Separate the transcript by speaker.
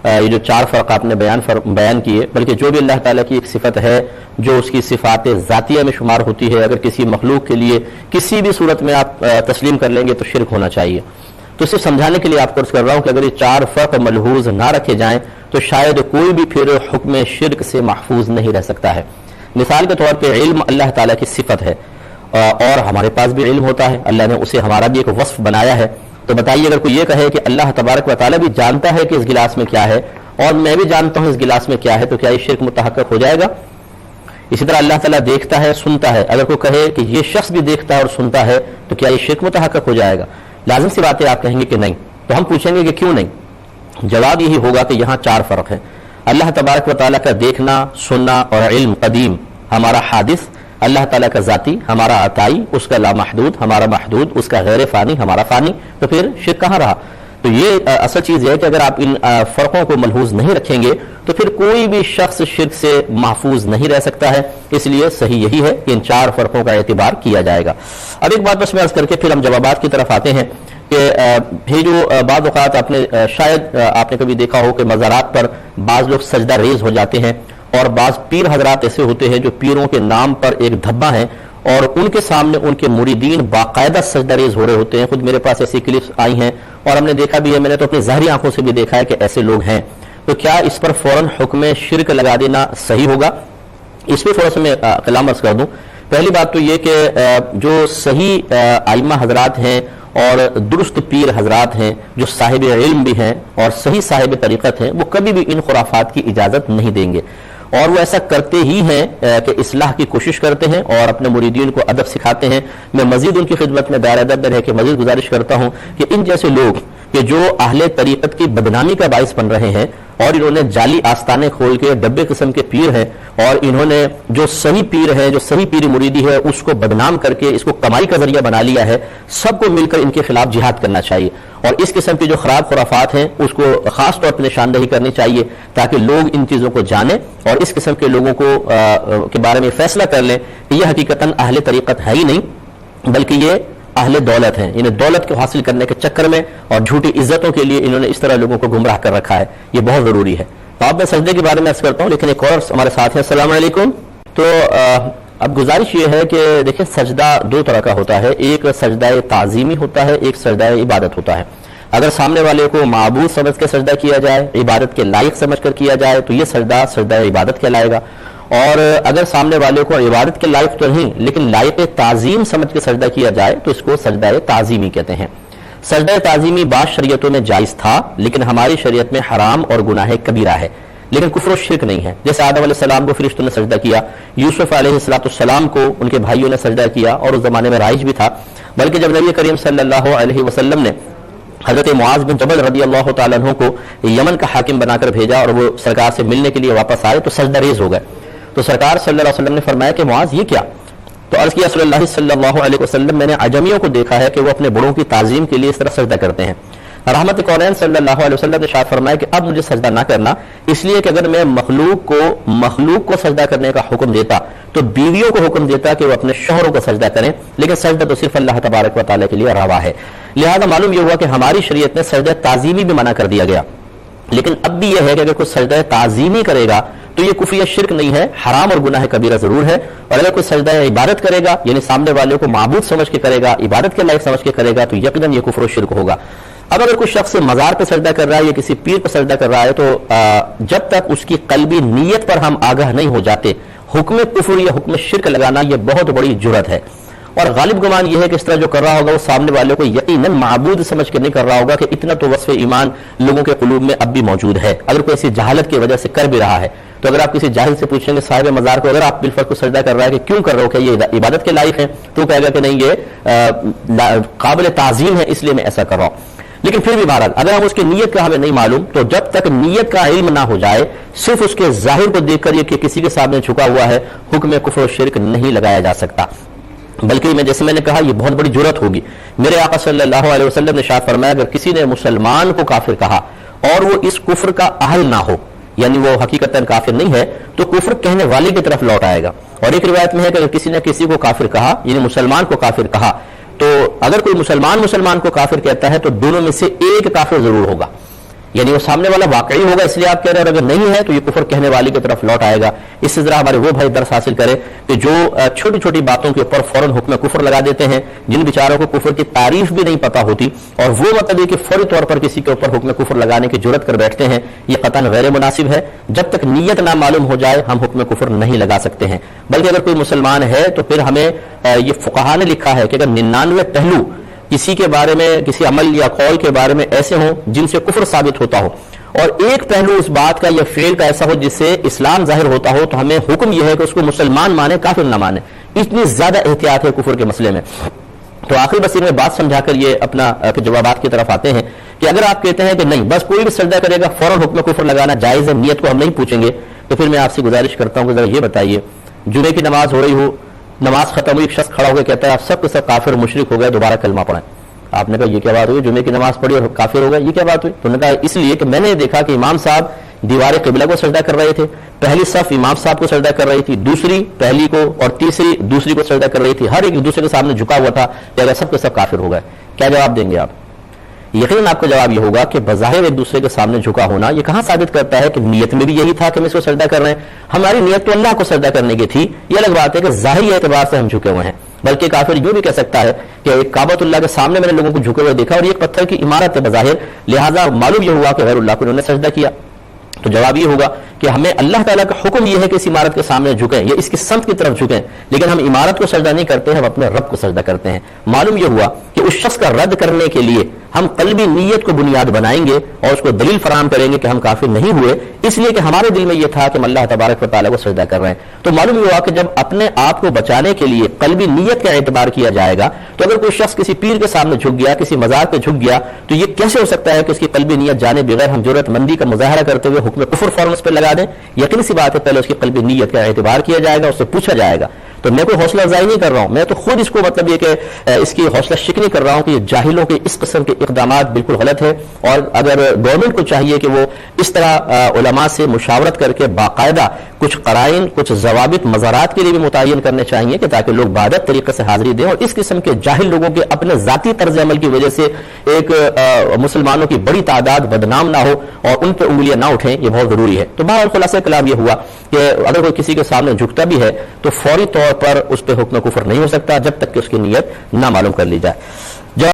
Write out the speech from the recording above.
Speaker 1: یہ جو 4 فرق آپ نے بیان کیے، بلکہ جو بھی اللہ تعالیٰ کی ایک صفت ہے جو اس کی صفات ذاتیہ میں شمار ہوتی ہے، اگر کسی مخلوق کے لیے کسی بھی صورت میں آپ تسلیم کر لیں گے تو شرک ہونا چاہیے۔ تو صرف سمجھانے کے لیے آپ کو عرض کر رہا ہوں کہ اگر یہ 4 فرق ملحوظ نہ رکھے جائیں تو شاید کوئی بھی پھر حکم شرک سے محفوظ نہیں رہ سکتا ہے۔ مثال کے طور پہ علم اللہ تعالیٰ کی صفت ہے، اور ہمارے پاس بھی علم ہوتا ہے، اللہ نے اسے ہمارا بھی ایک وصف بنایا ہے۔ تو بتائیے اگر کوئی یہ کہے کہ اللہ تبارک و تعالیٰ بھی جانتا ہے کہ اس گلاس میں کیا ہے اور میں بھی جانتا ہوں اس گلاس میں کیا ہے، تو کیا یہ شرک متحقق ہو جائے گا؟ اسی طرح اللہ تعالیٰ دیکھتا ہے، سنتا ہے، اگر کوئی کہے کہ یہ شخص بھی دیکھتا ہے اور سنتا ہے تو کیا یہ شرک متحقق ہو جائے گا؟ لازم سی بات ہے، آپ کہیں گے کہ نہیں۔ تو ہم پوچھیں گے کہ کیوں نہیں؟ جواب یہی ہوگا کہ یہاں 4 فرق ہیں۔ اللہ تبارک و تعالیٰ کا دیکھنا، سننا اور علم قدیم، ہمارا حادث، اللہ تعالیٰ کا ذاتی، ہمارا عطائی، اس کا لامحدود، ہمارا محدود، اس کا غیر فانی، ہمارا فانی، تو پھر شرک کہاں رہا؟ تو یہ اصل چیز ہے کہ اگر آپ ان فرقوں کو ملحوظ نہیں رکھیں گے تو پھر کوئی بھی شخص شرک سے محفوظ نہیں رہ سکتا ہے۔ اس لیے صحیح یہی ہے کہ ان 4 فرقوں کا اعتبار کیا جائے گا۔ اب ایک بات بس میں عرض کر کے پھر ہم جوابات کی طرف آتے ہیں کہ یہ جو بعض اوقات شاید آپ نے کبھی دیکھا ہو کہ مزارات پر بعض لوگ سجدہ ریز ہو جاتے ہیں، اور بعض پیر حضرات ایسے ہوتے ہیں جو پیروں کے نام پر ایک دھبا ہے اور ان کے سامنے ان کے مریدین باقاعدہ سجدہ ریز ہو رہے ہوتے ہیں۔ خود میرے پاس ایسی کلپس آئی ہیں اور ہم نے دیکھا بھی ہے، میں نے تو اپنی ظاہری آنکھوں سے بھی دیکھا ہے کہ ایسے لوگ ہیں۔ تو کیا اس پر فوراً حکم شرک لگا دینا صحیح ہوگا؟ اس پہ تھوڑا سا میں کلام عرض کر دوں۔ پہلی بات تو یہ کہ جو صحیح ائمہ حضرات ہیں اور درست پیر حضرات ہیں، جو صاحب علم بھی ہیں اور صحیح صاحب طریقت ہیں، وہ کبھی بھی ان خرافات کی اجازت نہیں دیں گے، اور وہ ایسا کرتے ہی ہیں کہ اصلاح کی کوشش کرتے ہیں اور اپنے مریدین کو ادب سکھاتے ہیں۔ میں مزید ان کی خدمت میں دائر ادب ہے کہ مزید گزارش کرتا ہوں کہ ان جیسے لوگ کہ جو اہل طریقت کی بدنامی کا باعث بن رہے ہیں اور انہوں نے جعلی آستانے کھول کے ڈبے قسم کے پیر ہیں، اور انہوں نے جو صحیح پیر ہے، جو صحیح پیر مریدی ہے، اس کو بدنام کر کے اس کو کمائی کا ذریعہ بنا لیا ہے، سب کو مل کر ان کے خلاف جہاد کرنا چاہیے، اور اس قسم کی جو خراب خرافات ہیں اس کو خاص طور پر نشاندہی کرنی چاہیے تاکہ لوگ ان چیزوں کو جانیں اور اس قسم کے لوگوں کو کے بارے میں فیصلہ کر لیں کہ یہ حقیقتاً اہل طریقت ہے ہی نہیں بلکہ یہ اہل دولت ہیں۔ انہیں دولت کو حاصل کرنے کے چکر میں اور جھوٹی عزتوں کے لیے انہوں نے اس طرح لوگوں کو گمراہ کر رکھا ہے۔ یہ بہت ضروری ہے۔ تو اب میں سجدے کے بارے میں عرض کرتا ہوں، لیکن ایک اور ہمارے ساتھ ہیں۔ السلام علیکم۔ تو اب گزارش یہ ہے کہ دیکھیں سجدہ 2 طرح کا ہوتا ہے، ایک سجدہ تعظیمی ہوتا ہے، ایک سجدہ عبادت ہوتا ہے۔ اگر سامنے والے کو معبود سمجھ کے سجدہ کیا جائے، عبادت کے لائق سمجھ کر کیا جائے تو یہ سجدہ عبادت کہلائے گا، اور اگر سامنے والے کو عبادت کے لائق تو نہیں لیکن لائق تعظیم سمجھ کے سجدہ کیا جائے تو اس کو سجدہ تعظیمی کہتے ہیں۔ سجدہ تعظیمی بعض شریعتوں میں جائز تھا لیکن ہماری شریعت میں حرام اور گناہ کبیرہ ہے، لیکن کفر و شرک نہیں ہے۔ جیسے آدم علیہ السلام کو فرشتوں نے سجدہ کیا، یوسف علیہ السلام کو ان کے بھائیوں نے سجدہ کیا، اور اس زمانے میں رائج بھی تھا، بلکہ جب نبی کریم صلی اللہ علیہ وسلم نے حضرت معاذ بن جبل رضی اللہ تعالیٰ عنہ کو یمن کا حاکم بنا کر بھیجا اور وہ سرکار سے ملنے کے لیے واپس آئے تو سجدہ ریز ہو گئے، تو سرکار صلی اللہ علیہ وسلم نے فرمایا کہ معاذ یہ کیا؟ تو عرض کیا صلی اللہ علیہ وسلم میں نے عجمیوں کو دیکھا ہے کہ وہ اپنے بڑوں کی تعظیم کے لیے اس طرح سجدہ کرتے ہیں۔ رحمت کونین صلی اللہ علیہ وسلم نے ارشاد فرمایا کہ اب مجھے سجدہ نہ کرنا، اس لیے کہ اگر میں مخلوق کو سجدہ کرنے کا حکم دیتا تو بیویوں کو حکم دیتا کہ وہ اپنے شوہروں کو سجدہ کریں، لیکن سجدہ تو صرف اللہ تبارک و تعالیٰ کے لیے روا ہے۔ لہذا معلوم یہ ہوا کہ ہماری شریعت نے سجدہ تعظیمی بھی منع کر دیا گیا، لیکن اب بھی یہ ہے کہ اگر کوئی سجدہ تعظیمی کرے گا تو یہ کفر یا شرک نہیں ہے، حرام اور گناہ کبیرہ ضرور ہے، اور اگر کوئی سجدہ عبادت کرے گا یعنی سامنے والے کو معبود سمجھ کے کرے گا، عبادت کے لائق سمجھ کے کرے گا تو یقیناً یہ کفر و شرک ہوگا۔ اب اگر کوئی شخص مزار پہ سجدہ کر رہا ہے یا کسی پیر پہ سجدہ کر رہا ہے تو جب تک اس کی قلبی نیت پر ہم آگاہ نہیں ہو جاتے، حکم کفر یا حکم شرک لگانا یہ بہت بڑی جرأت ہے، اور غالب گمان یہ ہے کہ اس طرح جو کر رہا ہوگا وہ سامنے والے کو یقیناً معبود سمجھ کے نہیں کر رہا ہوگا، کہ اتنا تو وصف ایمان لوگوں کے قلوب میں اب بھی موجود ہے۔ اگر کوئی ایسی جہالت کی وجہ سے کر بھی رہا ہے تو اگر آپ کسی جاہل سے پوچھیں گے صاحب مزار کو اگر آپ بالفرض کو سجدہ کر رہا ہے کہ کیوں کر رہا ہو، کہ یہ عبادت کے لائق ہے، تو کہے گا کہ نہیں یہ قابل تعظیم ہے اس لیے میں ایسا کر رہا ہوں۔ لیکن پھر بھی بہرحال اگر ہم اس کی نیت کا ہمیں نہیں معلوم تو جب تک نیت کا علم نہ ہو جائے صرف اس کے ظاہر کو دیکھ کر یہ کہ کسی کے سامنے جھکا ہوا ہے حکم کفر و شرک نہیں لگایا جا سکتا، بلکہ جیسے میں نے کہا یہ بہت بڑی جرأت ہوگی۔ میرے آقا صلی اللہ علیہ وسلم نے ارشاد فرمایا اگر کسی نے مسلمان کو کافر کہا اور وہ اس کفر کا اہل نہ ہو، یعنی وہ حقیقتاً کافر نہیں ہے، تو کفر کہنے والے کی طرف لوٹ آئے گا۔ اور ایک روایت میں ہے کہ اگر کسی نے کسی کو کافر کہا یعنی مسلمان کو کافر کہا تو اگر کوئی مسلمان کو کافر کہتا ہے تو دونوں میں سے ایک کافر ضرور ہوگا، یعنی وہ سامنے والا واقعی ہوگا اس لیے آپ کہہ رہے ہیں، اور اگر نہیں ہے تو یہ کفر کہنے والے کی طرف لوٹ آئے گا. اس سے ذرا ہمارے وہ بھائی درس حاصل کرے کہ جو چھوٹی چھوٹی باتوں کے اوپر فوراً حکم کفر لگا دیتے ہیں، جن بیچاروں کو کفر کی تعریف بھی نہیں پتا ہوتی، اور وہ مطلب یہ کہ فوری طور پر کسی کے اوپر حکم کفر لگانے کی جرت کر بیٹھتے ہیں، یہ قطعاً غیر مناسب ہے. جب تک نیت نہ معلوم ہو جائے ہم حکم کفر نہیں لگا سکتے ہیں. بلکہ اگر کوئی مسلمان ہے تو پھر ہمیں یہ فقہا نے لکھا ہے کہ اگر 99 پہلو کسی کے بارے میں، کسی عمل یا قول کے بارے میں ایسے ہوں جن سے کفر ثابت ہوتا ہو، اور ایک پہلو اس بات کا یا فعل کا ایسا ہو جس سے اسلام ظاہر ہوتا ہو، تو ہمیں حکم یہ ہے کہ اس کو مسلمان مانے، کافر نہ مانے. اتنی زیادہ احتیاط ہے کفر کے مسئلے میں. تو آخری بس میں بات سمجھا کر یہ اپنا پھر جوابات کی طرف آتے ہیں کہ اگر آپ کہتے ہیں کہ نہیں بس کوئی بھی سجدہ کرے گا فوراً حکم کفر لگانا جائز ہے، نیت کو ہم نہیں پوچھیں گے، تو پھر میں آپ سے گزارش کرتا ہوں کہ ذرا یہ بتائیے، جمعے کی نماز ہو رہی ہو، نماز ختم ہوئی، ایک شخص کھڑا ہو کے کہتا ہے آپ سب کے سب کافر مشرک ہو گئے، دوبارہ کلمہ پڑھیں. آپ نے کہا یہ کیا بات ہوئی، جمعے کی نماز پڑھی اور کافر ہو گئے، یہ کیا بات ہوئی؟ تو انہوں نے کہا اس لیے کہ میں نے دیکھا کہ امام صاحب دیوار قبلہ کو سجدہ کر رہے تھے، پہلی صف امام صاحب کو سجدہ کر رہی تھی، دوسری پہلی کو اور تیسری دوسری کو سجدہ کر رہی تھی، ہر ایک دوسرے کے سامنے جھکا ہوا تھا کہ اگر سب کے سب کافر ہو گئے. کیا جواب دیں گے آپ؟ یقیناً آپ کا جواب یہ ہوگا کہ بظاہر ایک دوسرے کے سامنے جھکا ہونا یہ کہاں ثابت کرتا ہے کہ نیت میں بھی یہی تھا کہ ہم اس کو سجدہ کر رہے ہیں. ہماری نیت تو اللہ کو سجدہ کرنے کی تھی. یہ الگ بات ہے کہ ظاہری اعتبار سے ہم جھکے ہوئے ہیں. بلکہ کافر یوں بھی کہہ سکتا ہے کہ ایک کعبۃ اللہ کے سامنے میں نے لوگوں کو جھکے ہوئے دیکھا اور یہ ایک پتھر کی عمارت ہے بظاہر، لہٰذا معلوم یہ ہوا کہ غیر اللہ کو انہوں نے سجدہ کیا. تو جواب یہ ہوگا کہ ہمیں اللہ تعالیٰ کا حکم یہ ہے کہ اس عمارت کے سامنے جھکیں یا اس کی سمت کی طرف جھکیں، لیکن ہم عمارت کو سجدہ نہیں کرتے ہیں، ہم اپنے رب کو سجدہ کرتے ہیں. معلوم یہ ہوا کہ اس شخص کا رد کرنے کے لیے ہم قلبی نیت کو بنیاد بنائیں گے اور اس کو دلیل فراہم کریں گے کہ ہم کافر نہیں ہوئے، اس لیے کہ ہمارے دل میں یہ تھا کہ ہم اللہ تبارک و تعالیٰ کو سجدہ کر رہے ہیں. تو معلوم یہ ہوا کہ جب اپنے آپ کو بچانے کے لیے قلبی نیت کا اعتبار کیا جائے گا، تو اگر کوئی شخص کسی پیر کے سامنے جھک گیا، کسی مزار پہ جھک گیا، تو یہ کیسے ہو سکتا ہے کہ اس کی قلبی نیت جانے بغیر ہم جرأت مندی کا مظاہرہ کرتے ہوئے حکم کفر فوراً اس پہ لگا دیں؟ یقینی سی بات ہے پہلے اس کی قلبی نیت کا اعتبار کیا جائے گا، اس سے پوچھا جائے گا. تو میں کوئی حوصلہ افزائی نہیں کر رہا ہوں، میں تو خود اس کو مطلب یہ کہ اس کی حوصلہ شکنی کر رہا ہوں کہ یہ جاہلوں کے اس قسم کے اقدامات بالکل غلط ہے. اور اگر گورنمنٹ کو چاہیے کہ وہ اس طرح علماء سے مشاورت کر کے باقاعدہ کچھ قرائن، کچھ ضوابط مزارات کے لیے بھی متعین کرنے چاہیے کہ تاکہ لوگ باعدت طریقے سے حاضری دیں، اور اس قسم کے جاہل لوگوں کے اپنے ذاتی طرز عمل کی وجہ سے ایک مسلمانوں کی بڑی تعداد بدنام نہ ہو اور ان پہ انگلیاں نہ اٹھیں، یہ بہت ضروری ہے. تو بہرحال خلاصہ کلام یہ ہوا کہ اگر کوئی کسی کے سامنے جھکتا بھی ہے تو فوری طور پر اس پہ حکم کفر نہیں ہو سکتا جب تک کہ اس کی نیت نہ معلوم کر لی جائے.